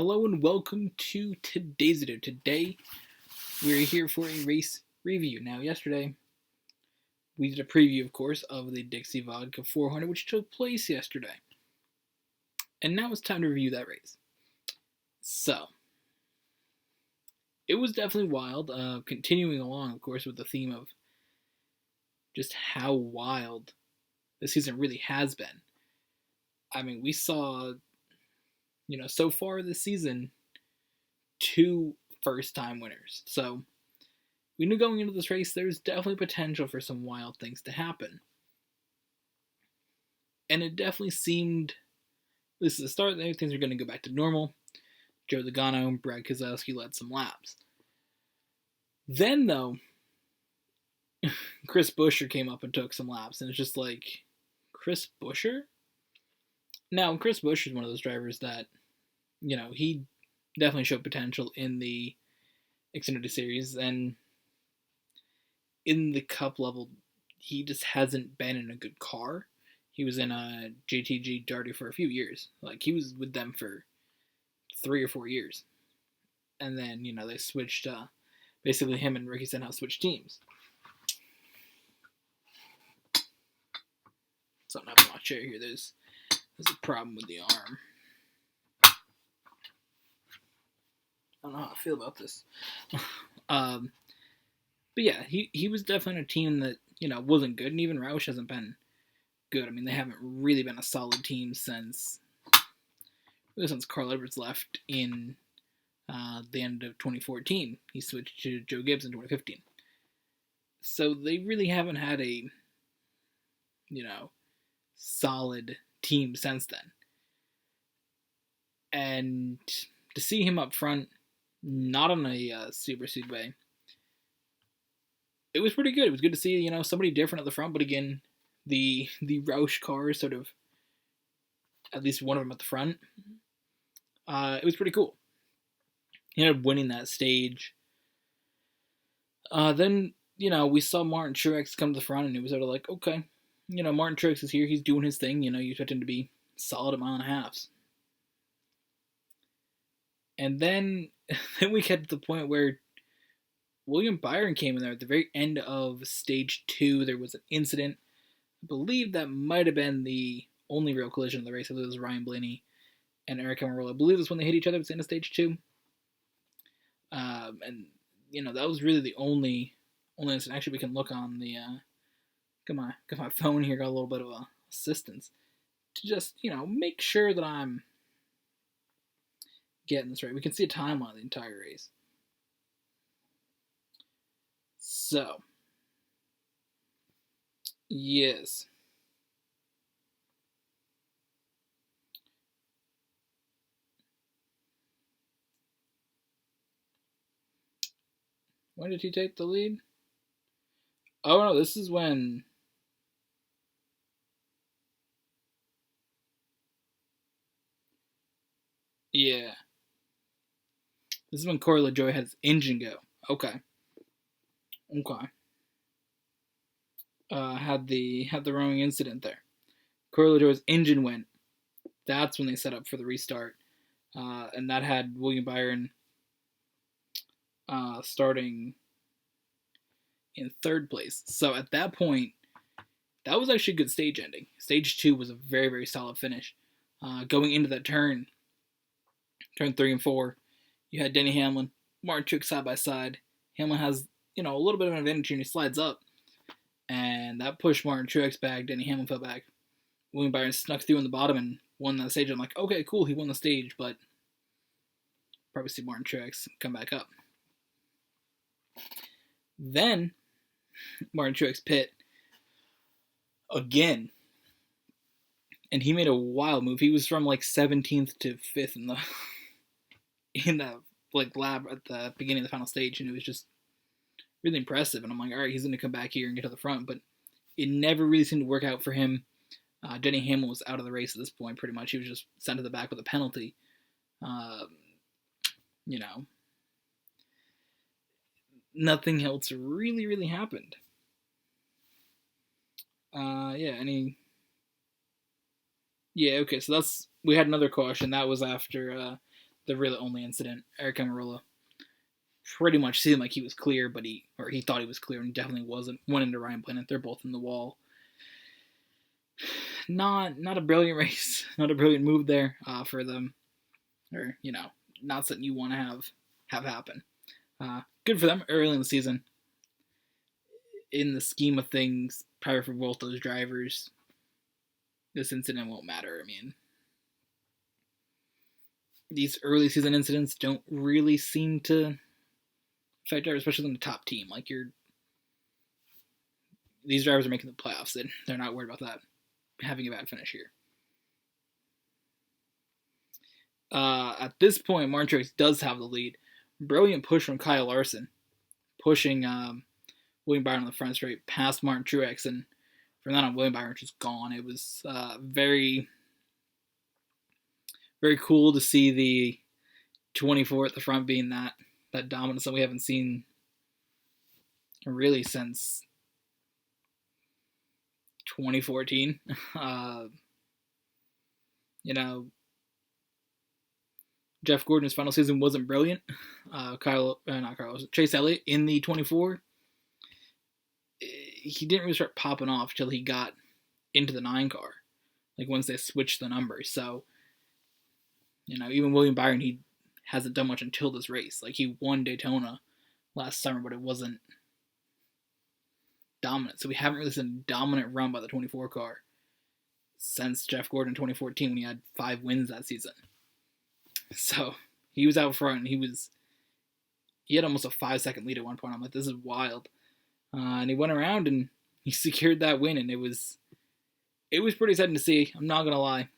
Hello and welcome to today's video. Today, we're here for a race review. Now, yesterday, we did a preview, of course, of the Dixie Vodka 400, which took place yesterday. And now it's time to review that race. So, it was definitely wild. Continuing along, of course, with the theme of just how wild the season really has been. I mean, we saw, so far this season, 2 first-time winners. So, we knew going into this race there's definitely potential for some wild things to happen. And it definitely seemed, at least at the start, that things were going to go back to normal. Joe Logano and Brad Keselowski led some laps. Then, though, Chris Buescher came up and took some laps, and it's just like, Chris Buescher? Now, Chris Buescher is one of those drivers that, he definitely showed potential in the Xfinity Series, and in the Cup level, he just hasn't been in a good car. He was in a JTG Darty for a few years. Like, he was with them for 3 or 4 years. And then, they switched, basically him and Ricky Stenhouse switched teams. Something up on my chair here. There's a problem with the arm. I don't know how I feel about this. But yeah, he was definitely on a team that, wasn't good, and even Roush hasn't been good. I mean, they haven't really been a solid team since Carl Edwards left in the end of 2014. He switched to Joe Gibbs in 2015. So they really haven't had a, solid team since then. And to see him up front, not on a super speedway, it was pretty good. It was good to see, somebody different at the front, but again, the Roush car sort of, at least one of them at the front, it was pretty cool. He ended up winning that stage. Then, we saw Martin Truex come to the front, and it was sort of like, okay, Martin Truex is here, he's doing his thing, you expect him to be solid at 1.5 miles. And then we get to the point where William Byron came in there at the very end of stage 2. There was an incident. I believe that might have been the only real collision of the race. I believe it was Ryan Blaney and Eric Almirola. I believe that's when they hit each other at the end of stage 2. And, that was really the only incident. Actually, we can look on the, got my phone here, got a little bit of assistance to just, make sure that I'm getting this right. We can see a timeline of the entire race. So, yes. When did he take the lead? Oh no, this is when... Yeah. This is when Corey LaJoie had his engine go. Okay. Had the wrong incident there. Corey LaJoie's engine went. That's when they set up for the restart. And that had William Byron starting in 3rd place. So at that point, that was actually a good stage ending. Stage 2 was a very, very solid finish. Going into that turn 3 and 4, you had Denny Hamlin, Martin Truex side by side. Hamlin has, a little bit of an advantage, and he slides up. And that pushed Martin Truex back. Denny Hamlin fell back. William Byron snuck through in the bottom and won the stage. I'm like, okay, cool, he won the stage, but probably see Martin Truex come back up. Then Martin Truex pit again, and he made a wild move. He was from like 17th to 5th in the lap at the beginning of the final stage, and it was just really impressive. And I'm like, all right, he's going to come back here and get to the front, but it never really seemed to work out for him. Denny Hamlin was out of the race at this point, pretty much. He was just sent to the back with a penalty. Nothing else really, really happened. Okay, so we had another caution. That was after the really only incident. Eric Almirola pretty much seemed like he was clear, but he thought he was clear, and he definitely wasn't. Went into Ryan Blaney. They're both in the wall. Not a brilliant race, not a brilliant move there for them, or not something you want to have happen. Good for them early in the season. In the scheme of things, probably for both those drivers, this incident won't matter. I mean, these early season incidents don't really seem to affect drivers, especially in the top team. Like these drivers are making the playoffs, and they're not worried about that having a bad finish here. At this point, Martin Truex does have the lead. Brilliant push from Kyle Larson, pushing William Byron on the front straight past Martin Truex, and from then on, William Byron was just gone. It was very, very cool to see the 24 at the front being that dominance that we haven't seen really since 2014. Jeff Gordon's final season wasn't brilliant. Chase Elliott in the 24, he didn't really start popping off till he got into the 9 car, like once they switched the numbers. So, even William Byron, he hasn't done much until this race. Like, he won Daytona last summer, but it wasn't dominant. So we haven't really seen a dominant run by the 24 car since Jeff Gordon in 2014 when he had 5 wins that season. So he was out front, and he had almost a 5-second lead at one point. I'm like, this is wild. And he went around and he secured that win, and it was pretty exciting to see. I'm not gonna lie.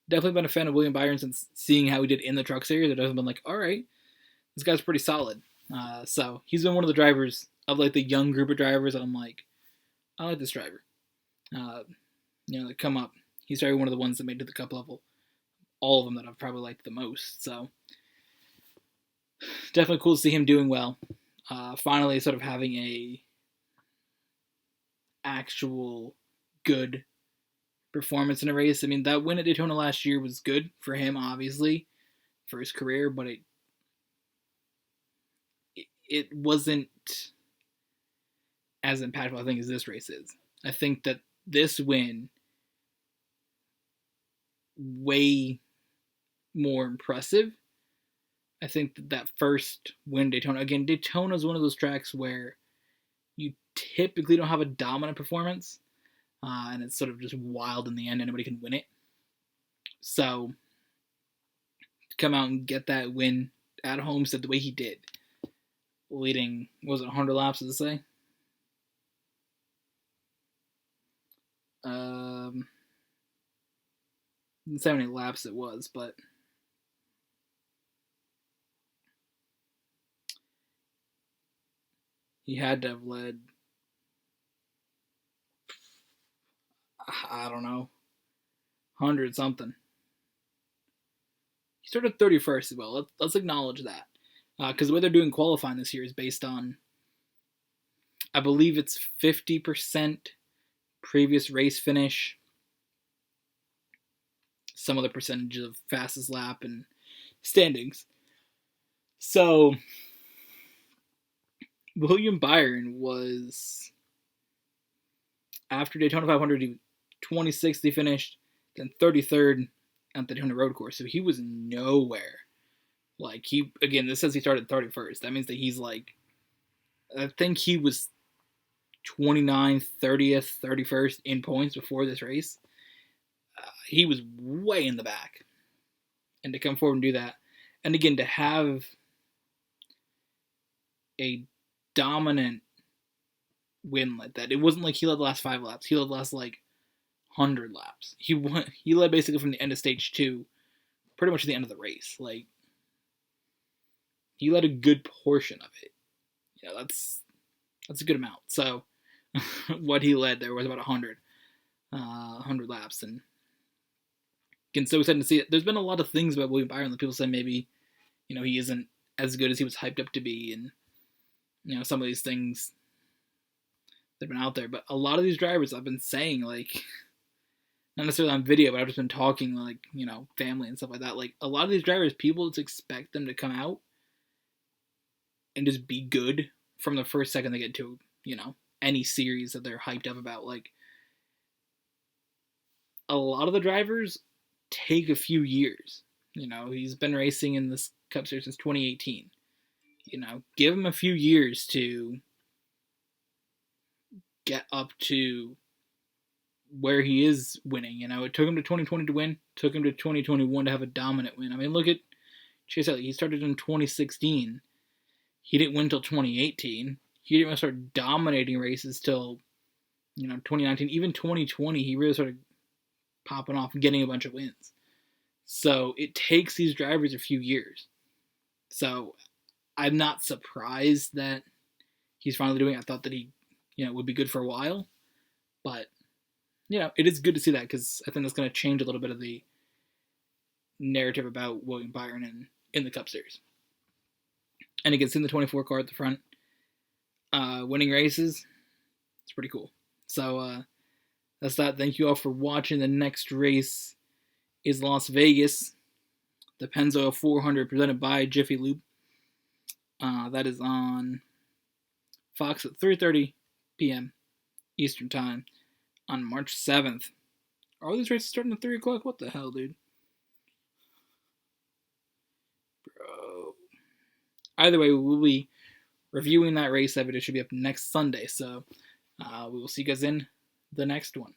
Definitely been a fan of William Byron since seeing how he did in the Truck Series. It has been like, all right, this guy's pretty solid. So he's been one of the drivers of like the young group of drivers that I'm like, I like this driver. That come up. He's probably one of the ones that made it to the Cup level. All of them that I've probably liked the most. So definitely cool to see him doing well. Finally, sort of having a actual good performance in a race. I mean, that win at Daytona last year was good for him, obviously, for his career, but it wasn't as impactful, I think, as this race is. I think that this win way more impressive. I think that first win Daytona, again, Daytona is one of those tracks where you typically don't have a dominant performance, and it's sort of just wild in the end. Anybody can win it. So to come out and get that win at Homestead the way he did, leading, was it 100 laps, does it say? Didn't say how many laps it was, but he had to have led, I don't know, 100 something. He started 31st as well. Let's acknowledge that. Because the way they're doing qualifying this year is based on, I believe it's 50% previous race finish, some other percentage of fastest lap and standings. So William Byron was, after Daytona 500, he 26th he finished, then 33rd at the Daytona Road Course. So he was nowhere. Like, this says he started 31st. That means that he's like, I think he was 29th, 30th, 31st in points before this race. He was way in the back. And to come forward and do that, and again, to have a dominant win like that. It wasn't like he led the last 5 laps. He led the last, 100 laps. He led basically from the end of stage 2, pretty much to the end of the race. Like, he led a good portion of it. That's a good amount. So, what he led there was about 100 laps. And again, so excited to see it. There's been a lot of things about William Byron that people say maybe, he isn't as good as he was hyped up to be, and some of these things that have been out there. But a lot of these drivers I've been saying, not necessarily on video, but I've just been talking like, family and stuff like that. Like a lot of these drivers, people just expect them to come out and just be good from the first second they get to, any series that they're hyped up about. Like a lot of the drivers take a few years. He's been racing in this Cup Series since 2018. Give him a few years to get up to where he is winning. It took him to 2020 to win, took him to 2021 to have a dominant win. I mean, look at Chase Elliott. He started in 2016. He didn't win until 2018. He didn't even start dominating races till 2019. Even 2020, he really started popping off and getting a bunch of wins. So it takes these drivers a few years. So I'm not surprised that he's finally doing it. I thought that he, would be good for a while. But, it is good to see that because I think that's going to change a little bit of the narrative about William Byron in the Cup Series. And he gets in the 24 car at the front, winning races. It's pretty cool. So that's that. Thank you all for watching. The next race is Las Vegas, the Pennzoil 400 presented by Jiffy Lube. That is on Fox at 3:30 p.m. Eastern Time on March 7th. Are all these races starting at 3 o'clock? What the hell, dude? Bro. Either way, we will be reviewing that race. That video should be up next Sunday. So we will see you guys in the next one.